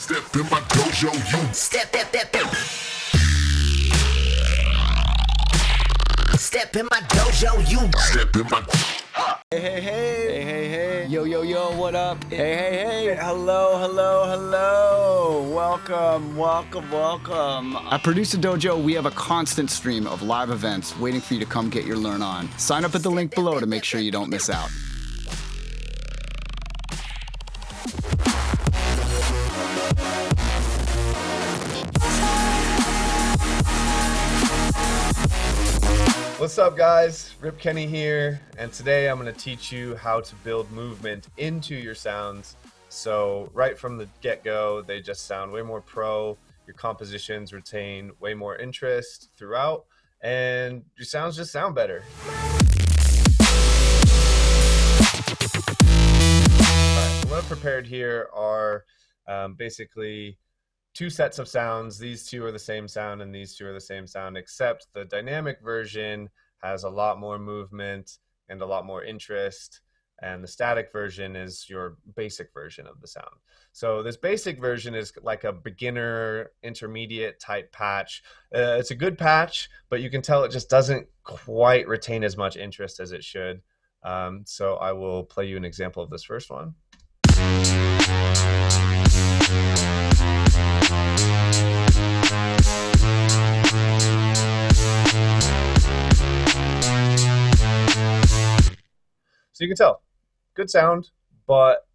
Step in my dojo, you Step. Step in my dojo, you step in my Hey. Yo, what up? Hey. Hello. Welcome. At Producer Dojo, we have a constant stream of live events waiting for you to come get your learn on. Sign up at the link below to make sure you don't miss out. What's up, guys? Rip Kenny here, and today I'm going to teach you how to build movement into your sounds. So right from the get-go, they just sound way more pro. Your compositions retain way more interest throughout, and your sounds just sound better. All right, so what I've prepared here are basically two sets of sounds. These two are the same sound and these two are the same sound, except the dynamic version has a lot more movement and a lot more interest, and the static version is your basic version of the sound. So this basic version is like a beginner intermediate type patch. It's a good patch, but you can tell it just doesn't quite retain as much interest as it should. So I will play you an example of this first one. So you can tell, good sound, but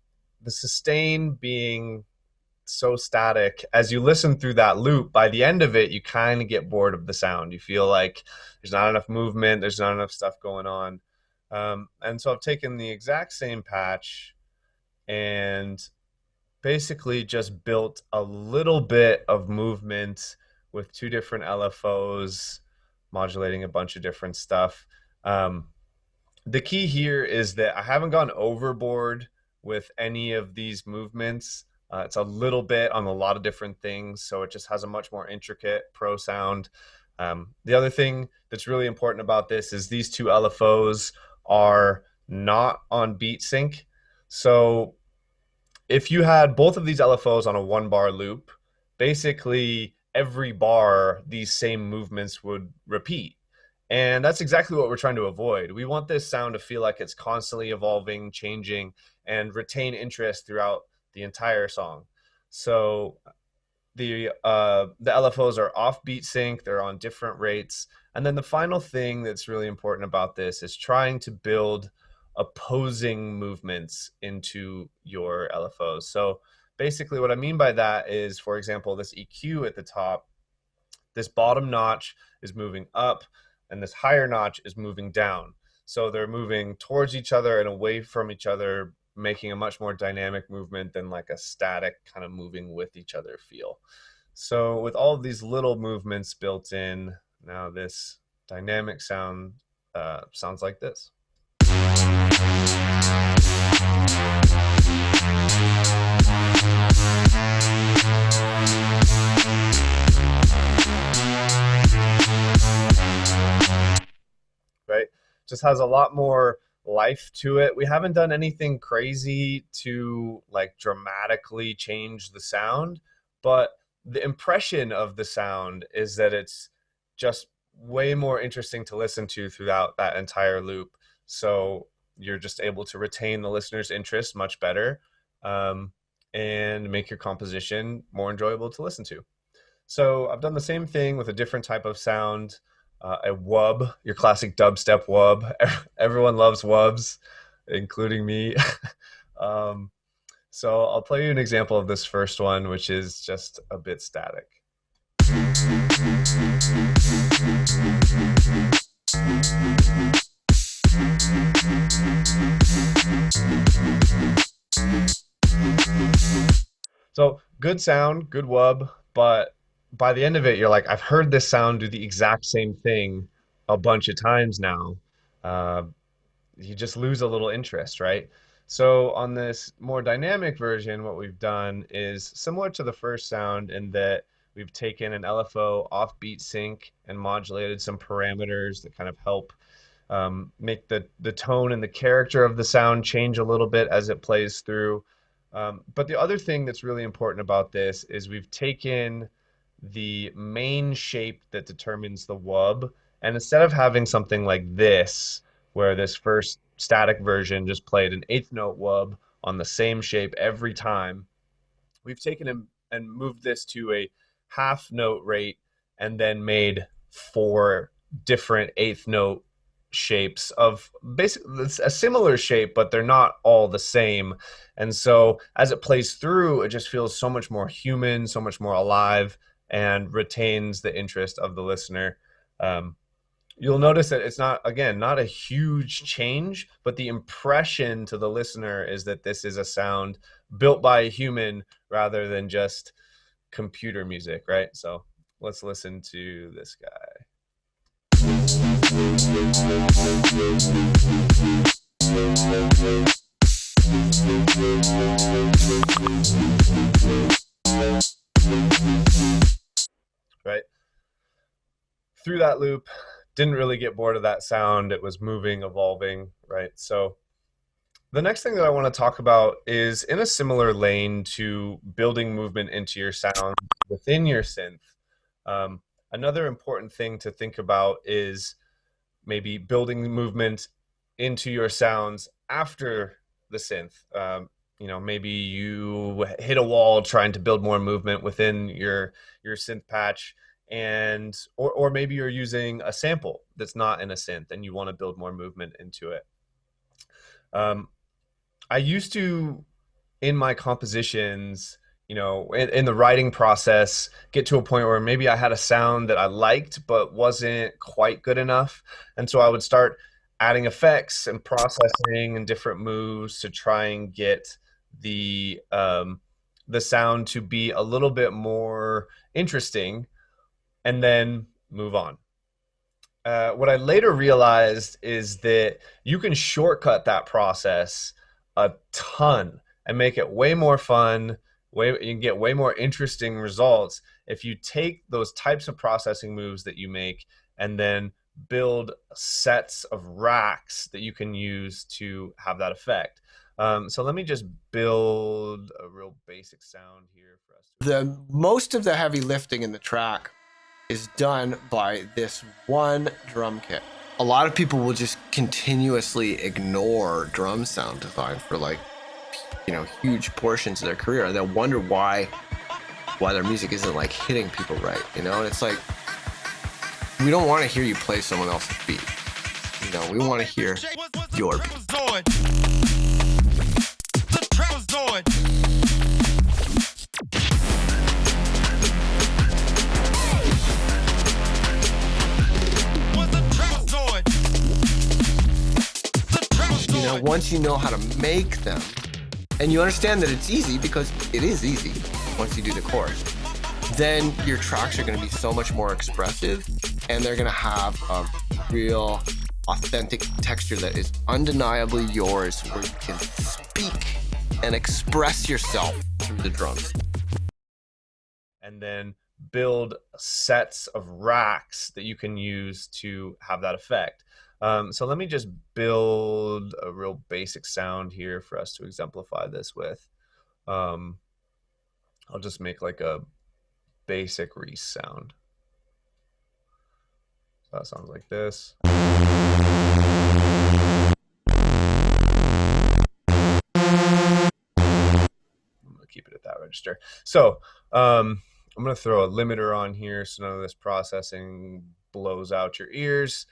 the sustain being so static, as you listen through that loop, by the end of it, you kind of get bored of the sound. You feel like there's not enough movement, there's not enough stuff going on. And so I've taken the exact same patch and basically just built a little bit of movement with two different LFOs, modulating a bunch of different stuff. The key here is that I haven't gone overboard with any of these movements. It's a little bit on a lot of different things, so it just has a much more intricate pro sound. The other thing that's really important about this is these two LFOs are not on beat sync. So if you had both of these LFOs on a 1-bar loop, basically every bar these same movements would repeat. And that's exactly what we're trying to avoid. We want this sound to feel like it's constantly evolving, changing, and retain interest throughout the entire song. So the LFOs are off beat sync, they're on different rates. And then the final thing that's really important about this is trying to build opposing movements into your LFOs. So basically what I mean by that is, for example, this EQ at the top, this bottom notch is moving up, and this higher notch is moving down. So they're moving towards each other and away from each other, making a much more dynamic movement than like a static kind of moving with each other feel. So with all of these little movements built in, now this dynamic sound sounds like this. Right? Just has a lot more life to it. We haven't done anything crazy to like dramatically change the sound, but the impression of the sound is that it's just way more interesting to listen to throughout that entire loop. So you're just able to retain the listener's interest much better, and make your composition more enjoyable to listen to. So I've done the same thing with a different type of sound. A wub, your classic dubstep wub. Everyone loves wubs, including me. So I'll play you an example of this first one, which is just a bit static. So good sound, good wub, but by the end of it, you're like, I've heard this sound do the exact same thing a bunch of times now. You just lose a little interest, right? So on this more dynamic version, what we've done is similar to the first sound in that we've taken an LFO off beat sync and modulated some parameters that kind of help make the tone and the character of the sound change a little bit as it plays through. But the other thing that's really important about this is we've taken the main shape that determines the wub, and instead of having something like this, where this first static version just played an eighth note wub on the same shape every time, we've taken and moved this to a half note rate and then made four different eighth note shapes of basically a similar shape, but they're not all the same. And so as it plays through, it just feels so much more human, so much more alive, and retains the interest of the listener. You'll notice that it's not, again, not a huge change, but the impression to the listener is that this is a sound built by a human rather than just computer music, right? So let's listen to this guy. Right? Through that loop, didn't really get bored of that sound. It was moving, evolving, right? So the next thing that I want to talk about is in a similar lane to building movement into your sound within your synth. Another important thing to think about is maybe building movement into your sounds after the synth. Maybe you hit a wall trying to build more movement within your synth patch, and or maybe you're using a sample that's not in a synth and you want to build more movement into it. I used to, in my compositions, in the writing process, get to a point where maybe I had a sound that I liked but wasn't quite good enough, and so I would start adding effects and processing and different moves to try and get the sound to be a little bit more interesting, and then move on. What I later realized is that you can shortcut that process a ton and make it way more fun. You can get way more interesting results if you take those types of processing moves that you make and then build sets of racks that you can use to have that effect. So let me just build a real basic sound here for us. Most of the heavy lifting in the track is done by this one drum kit. A lot of people will just continuously ignore drum sound design for huge portions of their career, and they'll wonder why their music isn't hitting people right, and it's like, we don't want to hear you play someone else's beat, we want to hear your beat. Once you know how to make them, and you understand that it's easy, because it is easy once you do the chorus, then your tracks are going to be so much more expressive, and they're going to have a real authentic texture that is undeniably yours, where you can speak and express yourself through the drums. And then build sets of racks that you can use to have that effect. So let me just build a real basic sound here for us to exemplify this with. I'll just make a basic Reese sound. So that sounds like this. I'm gonna keep it at that register. So I'm gonna throw a limiter on here so none of this processing blows out your ears.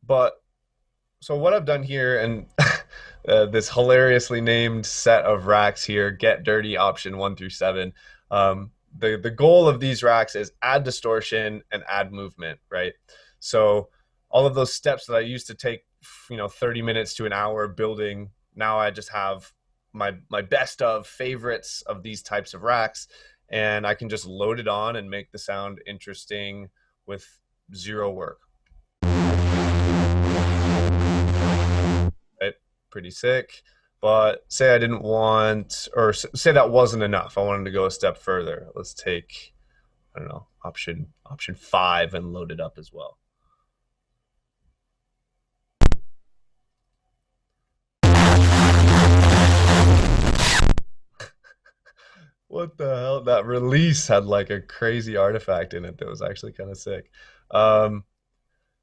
But so what I've done here, and this hilariously named set of racks here, Get Dirty option 1 through 7. The goal of these racks is add distortion and add movement, right? So all of those steps that I used to take, 30 minutes to an hour building, now I just have my best of favorites of these types of racks, and I can just load it on and make the sound interesting with zero work. Pretty sick. But say I didn't want, or say that wasn't enough, I wanted to go a step further. Let's take, I don't know, option 5 and load it up as well. What the hell? That release had like a crazy artifact in it that was actually kind of sick. Um,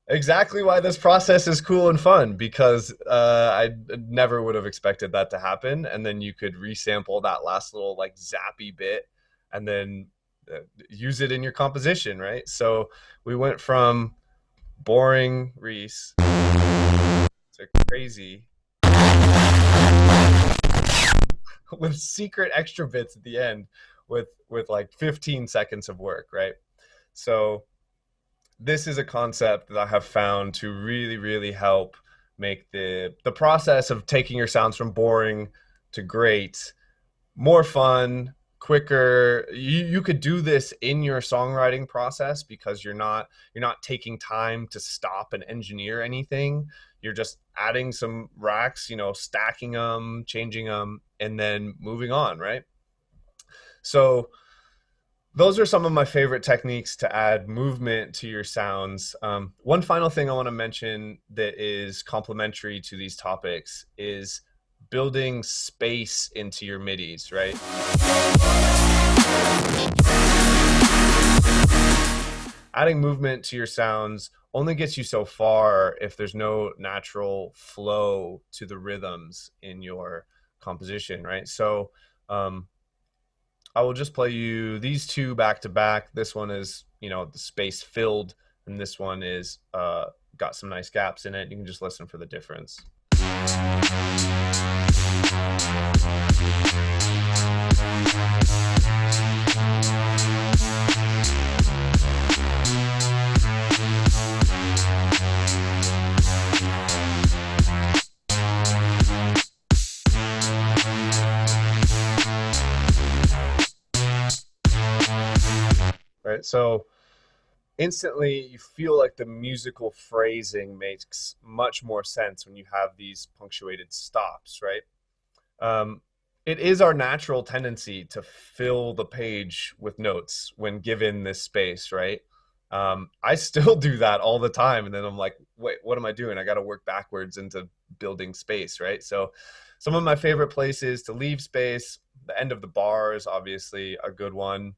exactly why this process is cool and fun, because I never would have expected that to happen. And then you could resample that last little like zappy bit and then use it in your composition, right? So we went from boring Reese to crazy with secret extra bits at the end with like 15 seconds of work, right? So this is a concept that I have found to really help make the process of taking your sounds from boring to great more fun, quicker. You could do this in your songwriting process because you're not taking time to stop and engineer anything. You're just adding some racks, stacking them, changing them, and then moving on, right? So those are some of my favorite techniques to add movement to your sounds. One final thing I want to mention that is complementary to these topics is building space into your midis, right? Adding movement to your sounds only gets you so far if there's no natural flow to the rhythms in your composition, right? So I will just play you these two back to back. This one is, the space filled, and this one is got some nice gaps in it. You can just listen for the difference. Right, so instantly you feel like the musical phrasing makes much more sense when you have these punctuated stops, right? It is our natural tendency to fill the page with notes when given this space, right? I still do that all the time, and then I'm like, wait, what am I doing? I got to work backwards into building space, right? So some of my favorite places to leave space, the end of the bar is obviously a good one,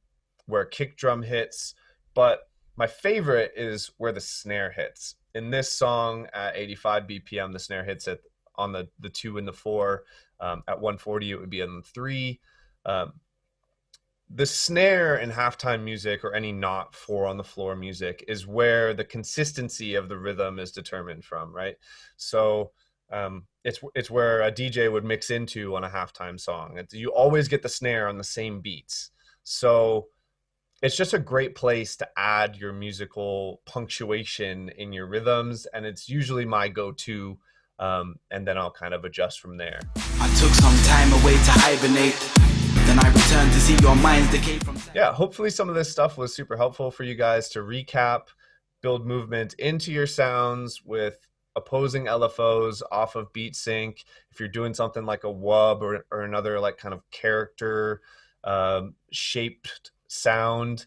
where kick drum hits, but my favorite is where the snare hits. In this song at 85 BPM, the snare hits on the 2 and the 4. At 140, it would be on the 3. The snare in halftime music or any not 4 on the floor music is where the consistency of the rhythm is determined from, right? So it's where a DJ would mix into on a halftime song. You always get the snare on the same beats. So it's just a great place to add your musical punctuation in your rhythms, and it's usually my go-to, and then I'll kind of adjust from there. I took some time away to hibernate, then I returned to see your minds decay from... Yeah, hopefully some of this stuff was super helpful for you guys to recap, build movement into your sounds with opposing LFOs off of beat sync. If you're doing something like a wub or another like kind of character shaped sound,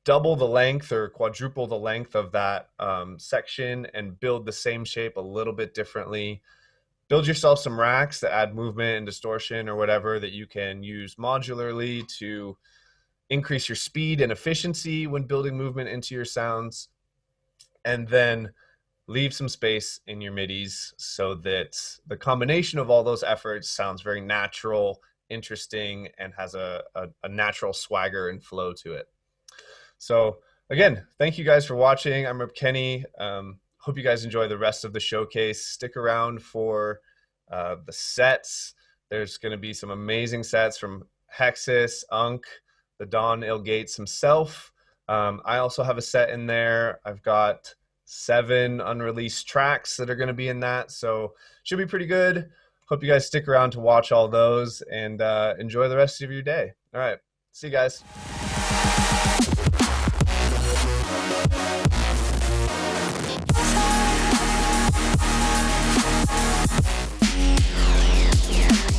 double the length or quadruple the length of that section and build the same shape a little bit differently. Build yourself some racks that add movement and distortion or whatever that you can use modularly to increase your speed and efficiency when building movement into your sounds. And then leave some space in your midis so that the combination of all those efforts sounds very natural, interesting, and has a natural swagger and flow to it. So again, thank you guys for watching. I'm Rip Kenny. Hope you guys enjoy the rest of the showcase. Stick around for the sets. There's going to be some amazing sets from Hexus, Unk, the Don ill.gates himself. I also have a set in there. I've got 7 unreleased tracks that are going to be in that, so should be pretty good. Hope you guys stick around to watch all those and enjoy the rest of your day. All right, see you guys. Yeah.